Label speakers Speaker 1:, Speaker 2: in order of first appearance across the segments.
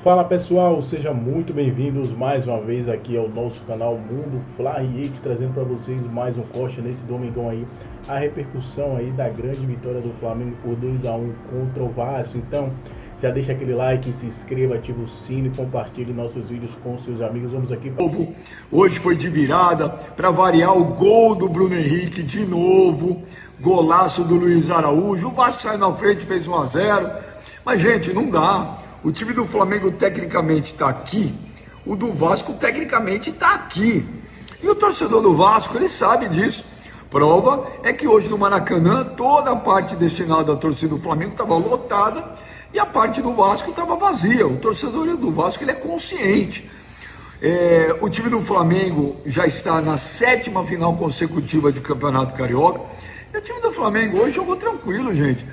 Speaker 1: Fala pessoal, sejam muito bem-vindos mais uma vez aqui ao nosso canal Mundo Fly 8, trazendo para vocês mais um corte nesse domingão aí, a repercussão aí da grande vitória do Flamengo por 2-1 contra o Vasco. Então, já deixa aquele like, se inscreva, ativa o sino e compartilhe nossos vídeos com seus amigos. Vamos aqui para...
Speaker 2: Hoje foi de virada, para variar o gol do Bruno Henrique de novo, golaço do Luiz Araújo, o Vasco saiu na frente, fez 1-0, mas gente, não dá. O time do Flamengo tecnicamente está aqui, o do Vasco tecnicamente está aqui. E o torcedor do Vasco, ele sabe disso. Prova é que hoje no Maracanã, toda a parte destinada à torcida do Flamengo estava lotada e a parte do Vasco estava vazia. O torcedor do Vasco, ele é consciente. O time do Flamengo já está na 7ª final consecutiva de Campeonato Carioca. E o time do Flamengo hoje jogou tranquilo, gente.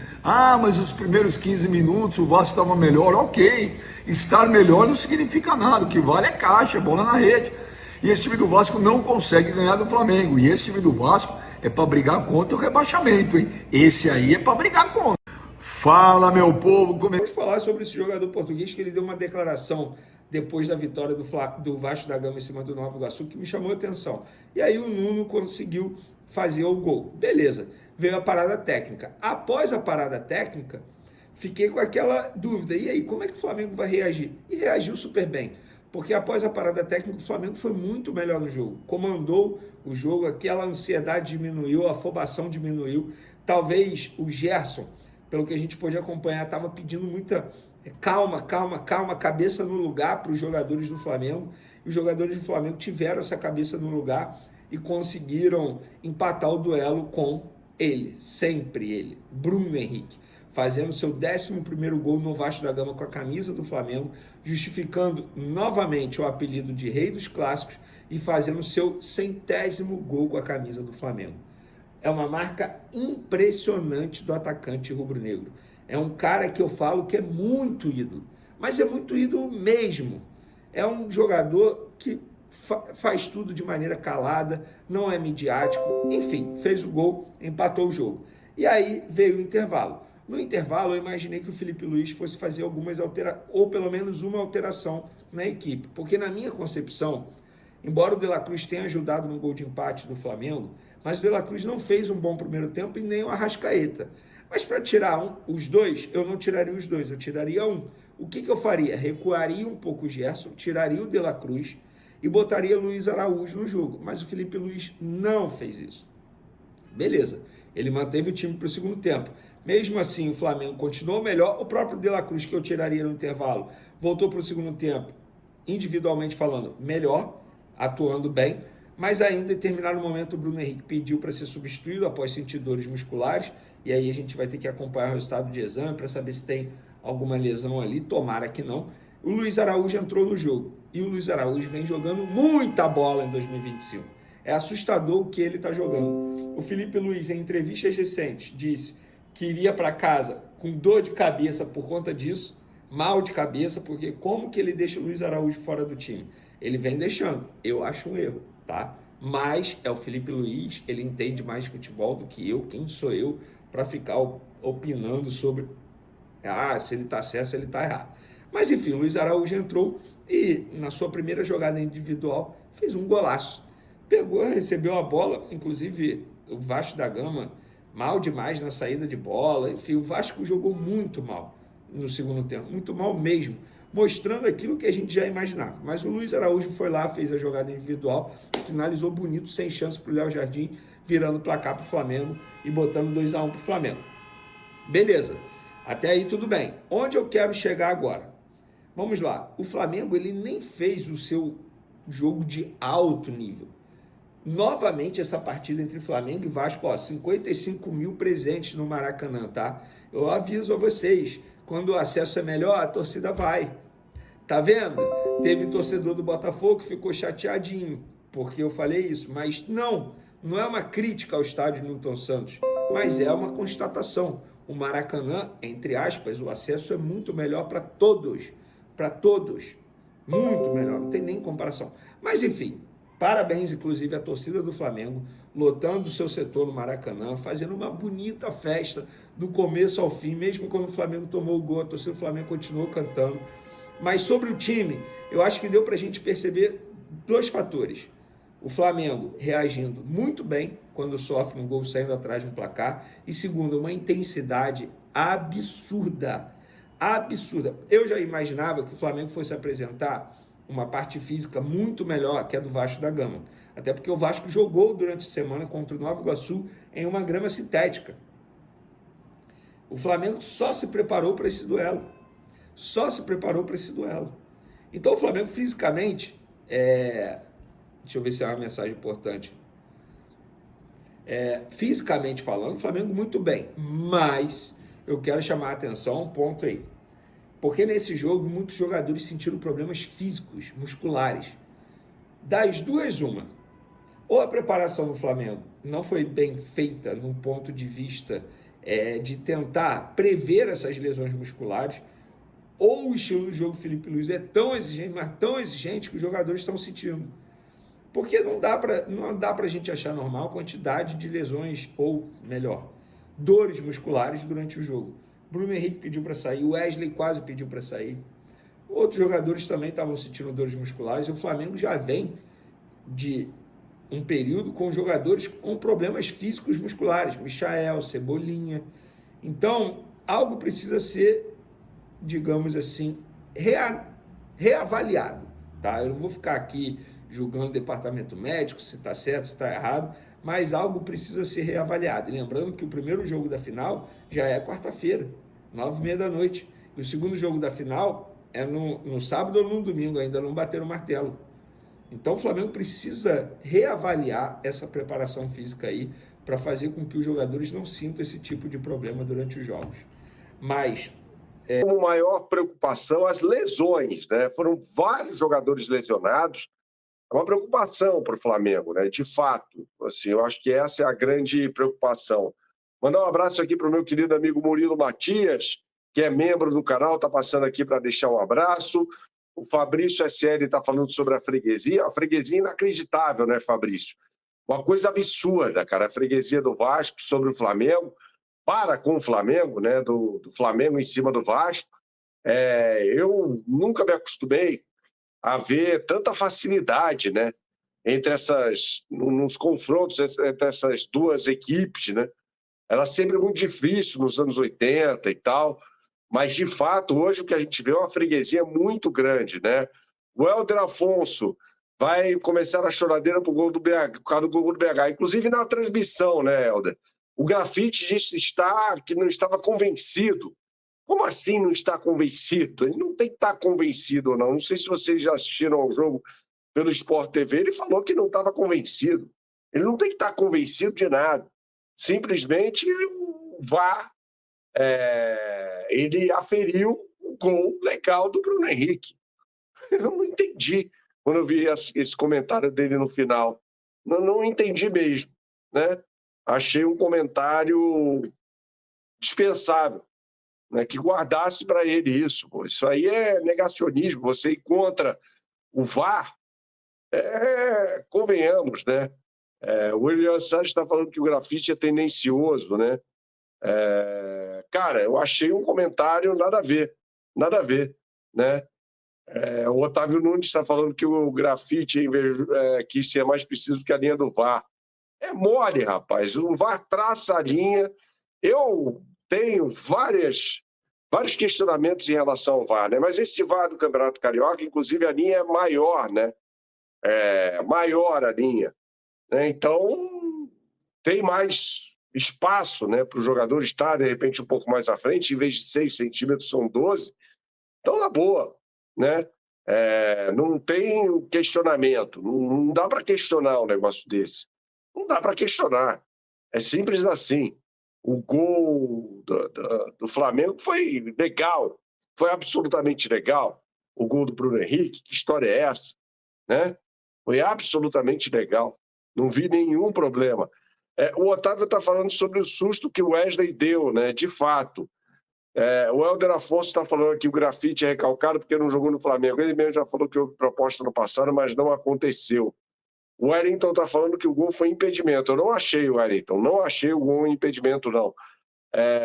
Speaker 2: Mas os primeiros 15 minutos o Vasco estava melhor. Ok, estar melhor não significa nada. O que vale é caixa, bola na rede. E esse time do Vasco não consegue ganhar do Flamengo. E esse time do Vasco é para brigar contra o rebaixamento, hein? Esse aí é para brigar contra. Fala, meu povo.
Speaker 3: Vamos falar sobre esse jogador português que ele deu uma declaração depois da vitória do Vasco da Gama em cima do Nova Iguaçu, que me chamou a atenção. E aí o Nuno conseguiu fazer o gol. Beleza, veio a parada técnica. Após a parada técnica, fiquei com aquela dúvida. E aí, como é que o Flamengo vai reagir? E reagiu super bem. Porque após a parada técnica, o Flamengo foi muito melhor no jogo. Comandou o jogo, aquela ansiedade diminuiu, a afobação diminuiu. Talvez o Gerson, pelo que a gente pôde acompanhar, estava pedindo muita calma, cabeça no lugar para os jogadores do Flamengo. E os jogadores do Flamengo tiveram essa cabeça no lugar e conseguiram empatar o duelo com ele, sempre ele, Bruno Henrique, fazendo seu 11º gol no Vasco da Gama com a camisa do Flamengo, justificando novamente o apelido de Rei dos Clássicos e fazendo seu 100º gol com a camisa do Flamengo. É uma marca impressionante do atacante rubro-negro. É um cara que eu falo que é muito ídolo, mas é muito ídolo mesmo. É um jogador que faz tudo de maneira calada, não é midiático, enfim, fez o gol, empatou o jogo. E aí veio o intervalo. No intervalo, eu imaginei que o Felipe Luiz fosse fazer algumas alterações, ou pelo menos uma alteração na equipe, porque na minha concepção, embora o De La Cruz tenha ajudado no gol de empate do Flamengo, mas o De La Cruz não fez um bom primeiro tempo e nem o Arrascaeta. Mas para tirar os dois, eu não tiraria os dois, eu tiraria um. O que eu faria? Recuaria um pouco o Gerson, tiraria o De La Cruz e botaria Luiz Araújo no jogo. Mas o Felipe Luiz não fez isso. Beleza, ele manteve o time para o segundo tempo. Mesmo assim, o Flamengo continuou melhor. O próprio De La Cruz, que eu tiraria no intervalo, voltou para o segundo tempo, individualmente falando, melhor, atuando bem. Mas ainda, em determinado momento, o Bruno Henrique pediu para ser substituído após sentir dores musculares. E aí a gente vai ter que acompanhar o resultado de exame para saber se tem alguma lesão ali. Tomara que não. O Luiz Araújo entrou no jogo. E o Luiz Araújo vem jogando muita bola em 2025. É assustador o que ele está jogando. O Felipe Luiz, em entrevistas recentes, disse que iria para casa com dor de cabeça por conta disso, mal de cabeça, porque como que ele deixa o Luiz Araújo fora do time? Ele vem deixando. Eu acho um erro, tá? Mas é o Felipe Luiz, ele entende mais de futebol do que eu. Quem sou eu para ficar opinando sobre se ele está certo, se ele está errado? Mas enfim, o Luiz Araújo entrou e na sua primeira jogada individual fez um golaço. Pegou, recebeu a bola, inclusive o Vasco da Gama mal demais na saída de bola. Enfim, o Vasco jogou muito mal no segundo tempo, muito mal mesmo, mostrando aquilo que a gente já imaginava. Mas o Luiz Araújo foi lá, fez a jogada individual, finalizou bonito, sem chance para o Léo Jardim, virando o placar para o Flamengo e botando 2-1 para o Flamengo. Beleza, até aí tudo bem. Onde eu quero chegar agora? Vamos lá, o Flamengo ele nem fez o seu jogo de alto nível. Novamente essa partida entre Flamengo e Vasco, 55 mil presentes no Maracanã, tá? Eu aviso a vocês, quando o acesso é melhor, a torcida vai. Tá vendo? Teve torcedor do Botafogo que ficou chateadinho, porque eu falei isso, mas não é uma crítica ao estádio Newton Santos, mas é uma constatação. O Maracanã, entre aspas, o acesso é muito melhor para todos, muito melhor, não tem nem comparação. Mas enfim, parabéns inclusive à torcida do Flamengo, lotando o seu setor no Maracanã, fazendo uma bonita festa do começo ao fim, mesmo quando o Flamengo tomou o gol, a torcida do Flamengo continuou cantando. Mas sobre o time, eu acho que deu para a gente perceber dois fatores. O Flamengo reagindo muito bem quando sofre um gol saindo atrás de um placar. E segundo, uma intensidade absurda. Absurda. Eu já imaginava que o Flamengo fosse apresentar uma parte física muito melhor que a do Vasco da Gama. Até porque o Vasco jogou durante a semana contra o Nova Iguaçu em uma grama sintética. O Flamengo só se preparou para esse duelo. Só se preparou para esse duelo. Então o Flamengo fisicamente, deixa eu ver se é uma mensagem importante. Fisicamente falando, o Flamengo muito bem, mas eu quero chamar a atenção a um ponto aí. Porque nesse jogo muitos jogadores sentiram problemas físicos, musculares. Das duas, uma. Ou a preparação do Flamengo não foi bem feita num ponto de vista de tentar prever essas lesões musculares, ou o estilo do jogo Felipe Luiz é tão exigente, mas tão exigente que os jogadores estão sentindo. Porque não dá para a gente achar normal a quantidade de lesões, ou melhor, dores musculares durante o jogo. Bruno Henrique pediu para sair, o Wesley quase pediu para sair. Outros jogadores também estavam sentindo dores musculares. E o Flamengo já vem de um período com jogadores com problemas físicos musculares, Michael, Cebolinha. Então, algo precisa ser, digamos assim, reavaliado. Tá? Eu não vou ficar aqui julgando o departamento médico, se está certo, se está errado, mas algo precisa ser reavaliado. E lembrando que o primeiro jogo da final já é quarta-feira, 9h30 da noite. E o segundo jogo da final é no sábado ou no domingo, ainda não bateram o martelo. Então o Flamengo precisa reavaliar essa preparação física aí para fazer com que os jogadores não sintam esse tipo de problema durante os jogos. Mas
Speaker 4: como maior preocupação as lesões, né? Foram vários jogadores lesionados. É uma preocupação para o Flamengo, né? De fato, assim, eu acho que essa é a grande preocupação. Mandar um abraço aqui para o meu querido amigo Murilo Matias, que é membro do canal, está passando aqui para deixar um abraço. O Fabrício SL está falando sobre a freguesia. A freguesia é inacreditável, né, Fabrício? Uma coisa absurda, cara, a freguesia do Vasco sobre o Flamengo, com o Flamengo, né, do Flamengo em cima do Vasco. Eu nunca me acostumei a ver tanta facilidade, né, nos confrontos entre essas duas equipes, né? Era sempre muito difícil nos anos 80 e tal, mas de fato hoje o que a gente vê é uma freguesia muito grande, né? O Helder Afonso vai começar a choradeira por causa do gol do BH, inclusive na transmissão, né, Helder? O Grafite disse que não estava convencido. Como assim não está convencido? Ele não tem que estar convencido ou não. Não sei se vocês já assistiram ao jogo pelo Sport TV. Ele falou que não estava convencido. Ele não tem que estar convencido de nada. Simplesmente o VAR ele aferiu o gol legal do Bruno Henrique. Eu não entendi quando eu vi esse comentário dele no final. Não entendi mesmo, né? Achei um comentário dispensável, né? Que guardasse para ele isso. Pô. Isso aí é negacionismo. Você ir contra o VAR, convenhamos, né? O William Santos está falando que o Grafite é tendencioso, né? Cara, eu achei um comentário nada a ver, né? O Otávio Nunes está falando que o Grafite quis ser mais preciso que a linha do VAR. É mole, rapaz. O VAR traça a linha. Eu tenho vários questionamentos em relação ao VAR, né? Mas esse VAR do Campeonato Carioca, inclusive a linha é maior, né? Maior a linha, né? Então tem mais espaço, né, para o jogador estar de repente um pouco mais à frente, em vez de 6 centímetros são 12. Então na boa, né? Não tem questionamento, não dá para questionar um negócio desse. Não dá para questionar. É simples assim. O gol do Flamengo foi legal, foi absolutamente legal. O gol do Bruno Henrique, que história é essa? Né? Foi absolutamente legal. Não vi nenhum problema. O Otávio está falando sobre o susto que o Wesley deu, né? De fato. O Helder Afonso está falando que o Grafite é recalcado porque não jogou no Flamengo. Ele mesmo já falou que houve proposta no passado, mas não aconteceu. O Wellington está falando que o gol foi impedimento. Eu não achei, Wellington. Não achei o gol impedimento, não.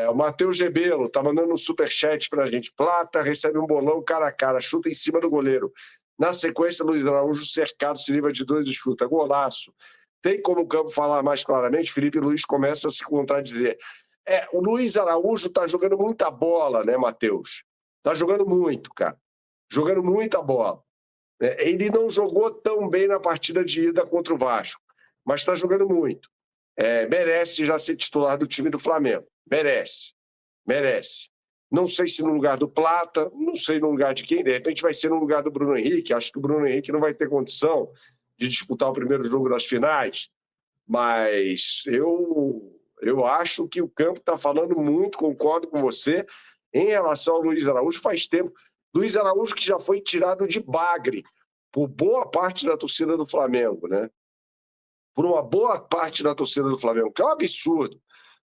Speaker 4: O Matheus Gebelo tá mandando um superchat pra gente. Plata recebe um bolão cara a cara, chuta em cima do goleiro. Na sequência, Luiz Araújo cercado, se livra de 2 e chuta. Golaço. Tem como o campo falar mais claramente? Felipe Luiz começa a se contradizer. O Luiz Araújo tá jogando muita bola, né, Matheus? Tá jogando muito, cara. Jogando muita bola. Ele não jogou tão bem na partida de ida contra o Vasco, mas está jogando muito. Merece já ser titular do time do Flamengo. Merece. Não sei se no lugar do Plata, não sei no lugar de quem, de repente vai ser no lugar do Bruno Henrique. Acho que o Bruno Henrique não vai ter condição de disputar o primeiro jogo das finais, mas eu acho que o campo está falando muito, concordo com você, em relação ao Luiz Araújo. Faz tempo. Luiz Araújo que já foi tirado de bagre por boa parte da torcida do Flamengo, né? Por uma boa parte da torcida do Flamengo, que é um absurdo.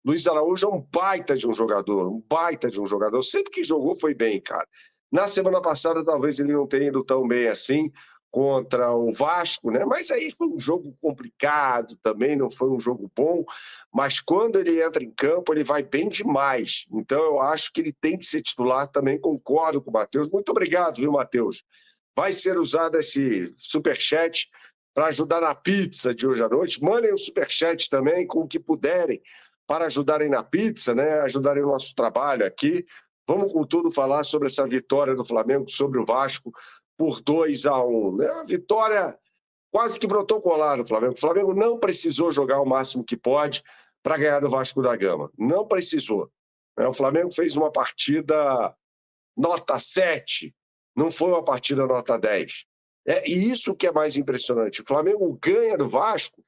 Speaker 4: Luiz Araújo é um baita de um jogador. Sempre que jogou foi bem, cara. Na semana passada, talvez ele não tenha ido tão bem assim contra o Vasco, né? Mas aí foi um jogo complicado também, não foi um jogo bom. Mas quando ele entra em campo, ele vai bem demais. Então, eu acho que ele tem que ser titular também. Concordo com o Matheus. Muito obrigado, viu, Matheus? Vai ser usado esse superchat para ajudar na pizza de hoje à noite. Mandem o superchat também com o que puderem para ajudarem na pizza, né? Ajudarem o nosso trabalho aqui. Vamos, com tudo, falar sobre essa vitória do Flamengo sobre o Vasco por 2-1. Né? Uma vitória quase que protocolar do Flamengo. O Flamengo não precisou jogar o máximo que pode para ganhar do Vasco da Gama. Não precisou. O Flamengo fez uma partida nota 7, não foi uma partida nota 10. E isso que é mais impressionante. O Flamengo ganha do Vasco,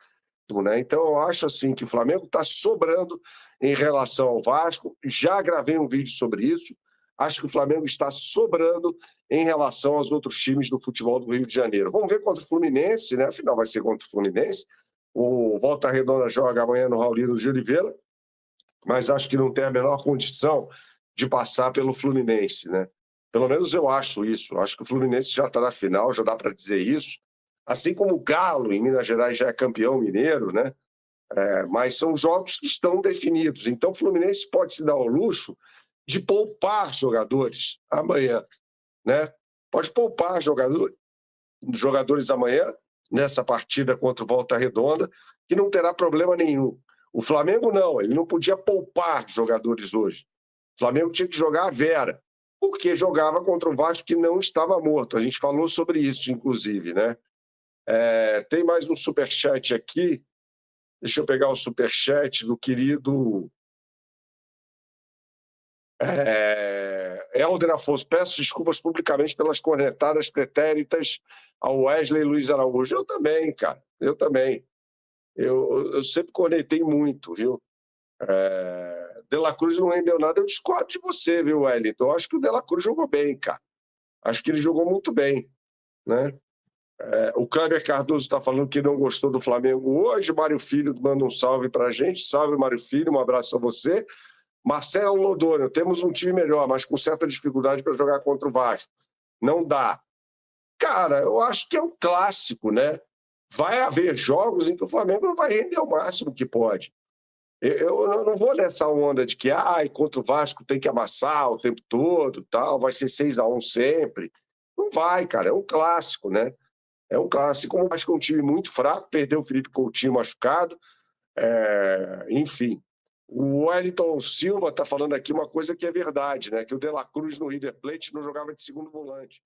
Speaker 4: né? Então eu acho assim que o Flamengo está sobrando em relação ao Vasco. Já gravei um vídeo sobre isso. Acho que o Flamengo está sobrando em relação aos outros times do futebol do Rio de Janeiro. Vamos ver contra o Fluminense, né? Afinal vai ser contra o Fluminense. O Volta Redonda joga amanhã no Raulino de Oliveira, mas acho que não tem a menor condição de passar pelo Fluminense, né? Pelo menos eu acho isso. Acho que o Fluminense já está na final, já dá para dizer isso. Assim como o Galo, em Minas Gerais, já é campeão mineiro, né? Mas são jogos que estão definidos. Então o Fluminense pode se dar ao luxo de poupar jogadores amanhã, né? Pode poupar jogadores amanhã, nessa partida contra o Volta Redonda, que não terá problema nenhum. O Flamengo não, ele não podia poupar jogadores hoje. O Flamengo tinha que jogar a Vera, porque jogava contra o Vasco que não estava morto. A gente falou sobre isso, inclusive, né? Tem mais um superchat aqui. Deixa eu pegar o superchat do querido Helder Afonso. Peço desculpas publicamente pelas cornetadas pretéritas ao Wesley Luiz Araújo. Eu também, cara. Eu também. Eu sempre cornetei muito, viu? De La Cruz não rendeu nada. Eu discordo de você, viu, Wellington? Eu acho que o De La Cruz jogou bem, cara. Acho que ele jogou muito bem, né? O Kleber Cardoso está falando que não gostou do Flamengo hoje. Mário Filho manda um salve para a gente. Salve, Mário Filho. Um abraço a você. Marcelo Lodônio, temos um time melhor, mas com certa dificuldade para jogar contra o Vasco. Não dá. Cara, eu acho que é um clássico, né? Vai haver jogos em que o Flamengo não vai render o máximo que pode. Eu não vou nessa onda de que contra o Vasco tem que amassar o tempo todo, tal, vai ser 6-1 sempre. Não vai, cara, é um clássico, né? É um clássico. Como o Vasco é um time muito fraco, perdeu o Felipe Coutinho machucado, enfim. O Wellington Silva está falando aqui uma coisa que é verdade, né? Que o De La Cruz no River Plate não jogava de segundo volante.